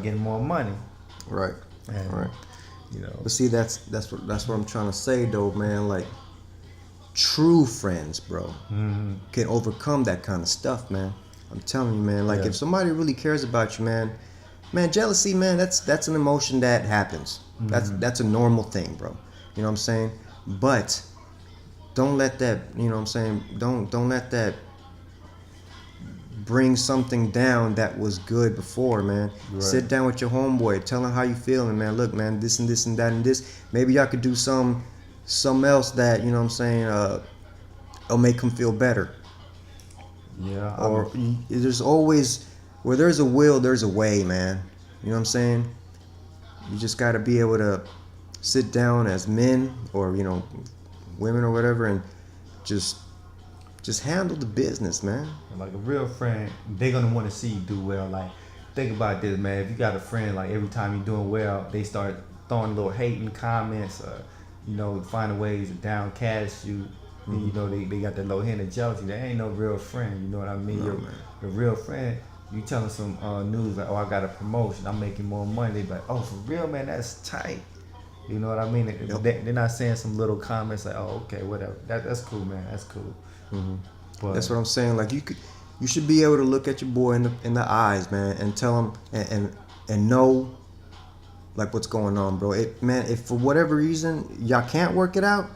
getting more money. Right. And, Right. you know. But see, that's what I'm trying to say though, man. Like, true friends, bro, can overcome that kind of stuff, man. I'm telling you, man. Like, if somebody really cares about you, man, jealousy, man, that's an emotion that happens. That's a normal thing, bro. You know what I'm saying? But don't let that, you know what I'm saying? Don't let that bring something down that was good before, man. Right. Sit down with your homeboy, tell him how you feeling, man. Look, man, this and this and that and this. Maybe y'all could do some else that, you know what I'm saying, will make him feel better. Yeah. Or there's always, where there's a will, there's a way, man. You know what I'm saying? You just got to be able to sit down as men or, you know, women or whatever, and just handle the business, man. Like a real friend, they're gonna want to see you do well. Like, think about this, man. If you got a friend, like every time you're doing well, they start throwing little hating comments, you know, finding ways to downcast you. And, you know, they got that low hint of jealousy. They ain't no real friend. You know what I mean? No, your real friend, you telling some news like, oh, I got a promotion, I'm making more money. They be like, oh, for real, man, that's tight. You know what I mean? Yep. They're not saying some little comments like, oh, okay, whatever. That's cool, man. That's cool. But That's what I'm saying. Like, you should be able to look at your boy in the eyes, man, and tell him and know, like, what's going on, bro. Man, if for whatever reason y'all can't work it out,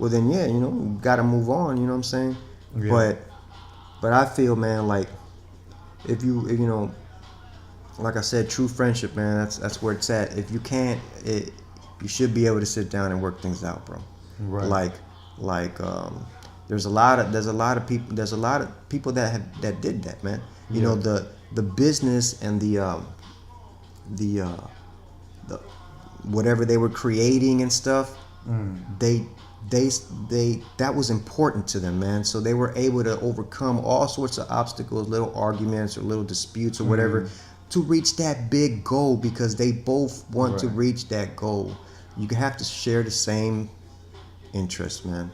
well then yeah, you know, you gotta move on. You know what I'm saying? Yeah. But I feel, man, like if you know, like I said, true friendship, man, that's where it's at. If you can't, you should be able to sit down and work things out, bro. Right. Like there's a lot of people that did that, man. You know, the business and the whatever they were creating and stuff, they that was important to them, man. So they were able to overcome all sorts of obstacles, little arguments or little disputes or whatever, to reach that big goal, because they both want to reach that goal. You have to share the same interests, man.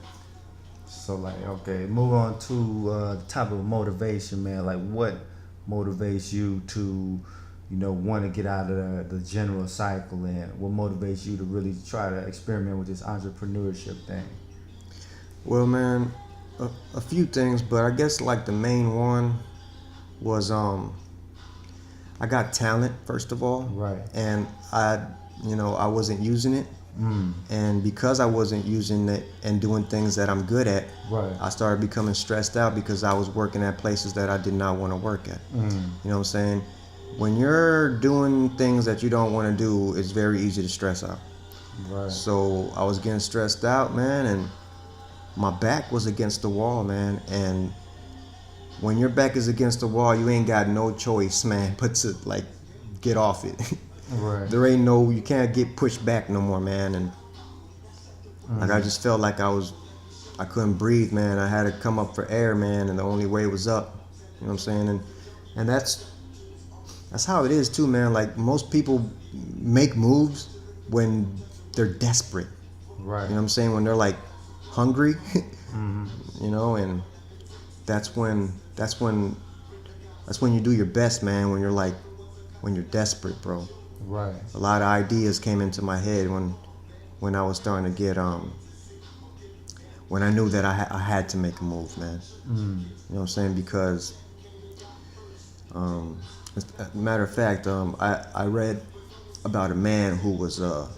So, like, okay, move on to the topic of motivation, man. Like, what motivates you to, you know, want to get out of the general cycle, and what motivates you to really try to experiment with this entrepreneurship thing? Well, man, a few things, but I guess like the main one was I got talent, first of all, Right. and I wasn't using it. And because I wasn't using it and doing things that I'm good at, Right. I started becoming stressed out because I was working at places that I did not want to work at. You know what I'm saying? When you're doing things that you don't want to do, it's very easy to stress out. Right. So I was getting stressed out, man, and my back was against the wall, man. And when your back is against the wall, you ain't got no choice, man, but to, like, get off it. Right. There ain't no, you can't get pushed back no more, man. And like, I just felt like I couldn't breathe, man. I had to come up for air, man, and the only way was up. You know what I'm saying? And that's how it is too, man. Like, most people make moves when they're desperate. Right. You know what I'm saying? When they're like hungry, you know, and that's when you do your best, man. When you're desperate, bro. Right. A lot of ideas came into my head when I was starting to get when I knew that I had to make a move, man. You know what I'm saying? Because as a matter of fact, I read about a man who was an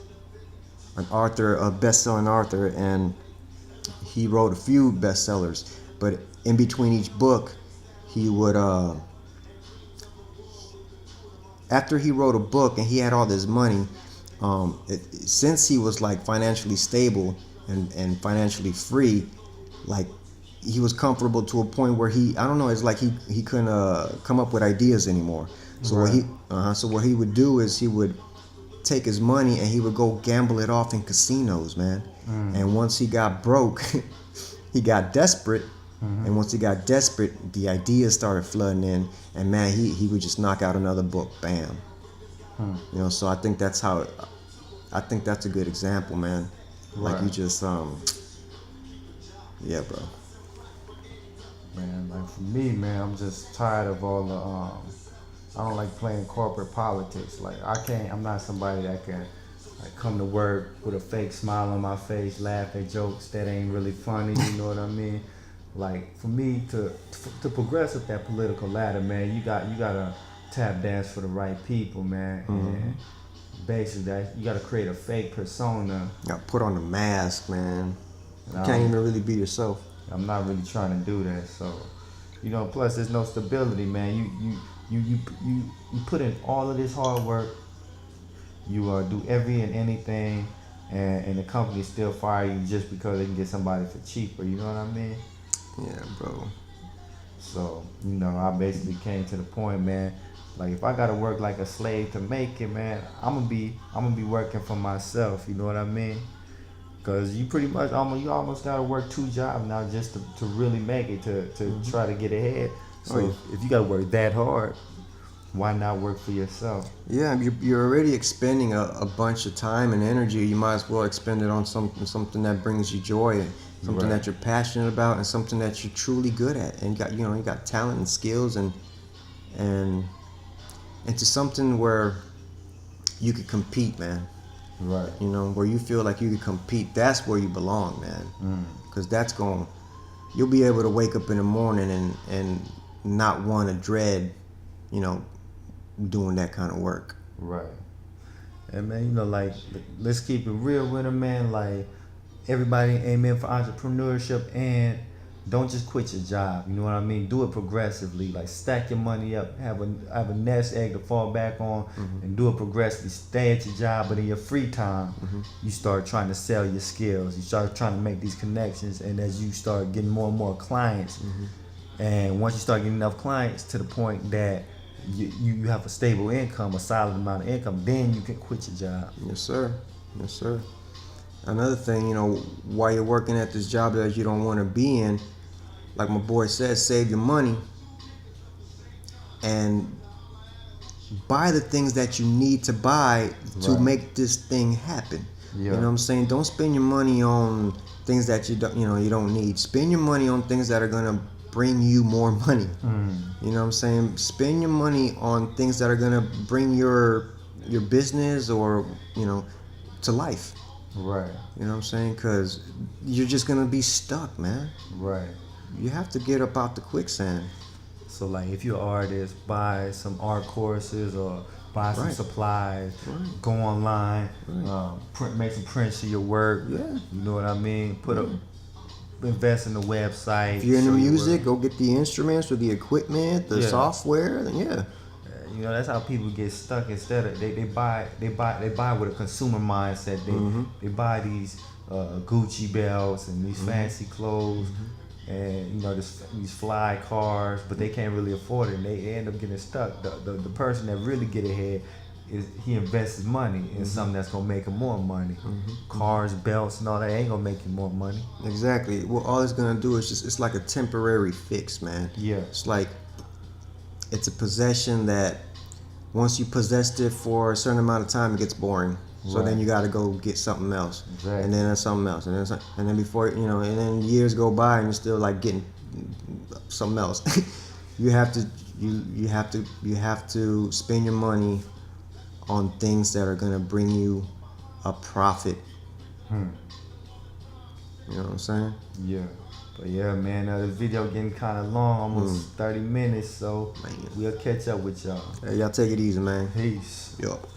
author, a best-selling author, and he wrote a few bestsellers, but in between each book, he would after he wrote a book and he had all this money, since he was like financially stable and financially free, like, he was comfortable to a point where it's like he couldn't come up with ideas anymore. So what he would do is he would take his money and he would go gamble it off in casinos, man. And once he got broke, he got desperate. And once he got desperate, the ideas started flooding in, and man, he would just knock out another book, bam. You know, so I think that's a good example, man. Right. Like, you just yeah, bro. Man, like, for me, man, I'm just tired of all I don't like playing corporate politics. Like I'm not somebody that can like come to work with a fake smile on my face, laugh at jokes that ain't really funny. You know what I mean? Like for me to progress up that political ladder, man, you gotta tap dance for the right people, man. And basically, that you gotta create a fake persona. You gotta put on the mask, man. You And can't even really be yourself. I'm not really trying to do that. So, plus there's no stability, man. You put in all of this hard work. You do every and anything, and the company still fire you just because they can get somebody for cheaper. You know what I mean? Yeah, bro. So, I basically came to the point, man. Like if I gotta work like a slave to make it, man, I'm gonna be working for myself. You know what I mean? Cause you pretty much almost gotta work 2 jobs now just to really make it to try to get ahead. So if you gotta work that hard, why not work for yourself? Yeah, you're already expending a bunch of time and energy. You might as well expend it on something that brings you joy, something that you're passionate about, and something that you're truly good at. And you got talent and skills and into something where you could compete, man. Right. Where you feel like you could compete. That's where you belong, man. Because you'll be able to wake up in the morning and not want to dread, doing that kind of work. Right. And man, like let's keep it real with them, man. Like everybody aiming for entrepreneurship, and don't just quit your job. You know what I mean? Do it progressively. Like stack your money up, have a nest egg to fall back on, and do it progressively. Stay at your job, but in your free time, you start trying to sell your skills. You start trying to make these connections, and as you start getting more and more clients, and once you start getting enough clients to the point that you have a stable income, a solid amount of income, then you can quit your job. Yes, sir. Yes, sir. Another thing, while you're working at this job that you don't want to be in, like my boy said, save your money and buy the things that you need to buy to make this thing happen. Yeah. You know what I'm saying? Don't spend your money on things that you don't need. Spend your money on things that are gonna bring you more money. You know what I'm saying? Spend your money on things that are gonna bring your business or to life. Right. You know what I'm saying? Because you're just gonna be stuck, man. Right. You have to get up out the quicksand. So like if you're an artist, buy some art courses or buy some supplies, go online, make some prints of your work. Yeah. You know what I mean? Invest in the website. If you're into music, go get the instruments or the equipment, the software. Then that's how people get stuck. Instead of they buy with a consumer mindset. They buy these Gucci belts and these fancy clothes and these fly cars, but they can't really afford it, and they end up getting stuck. The person that really get ahead is he invests his money in something that's gonna make him more money. Cars, belts, and all that ain't gonna make you more money. Exactly. Well, all it's gonna do is it's like a temporary fix, man. Yeah. It's like it's a possession that once you possessed it for a certain amount of time, it gets boring. So then you got to go get something else, and then something else, and then before and then years go by and you're still like getting something else. you have to spend your money on things that are gonna bring you a profit. You know what I'm saying? Yeah. But yeah, man, this video getting kind of long, almost 30 minutes, so we'll catch up with y'all. Hey, y'all take it easy, man. Peace. Yup.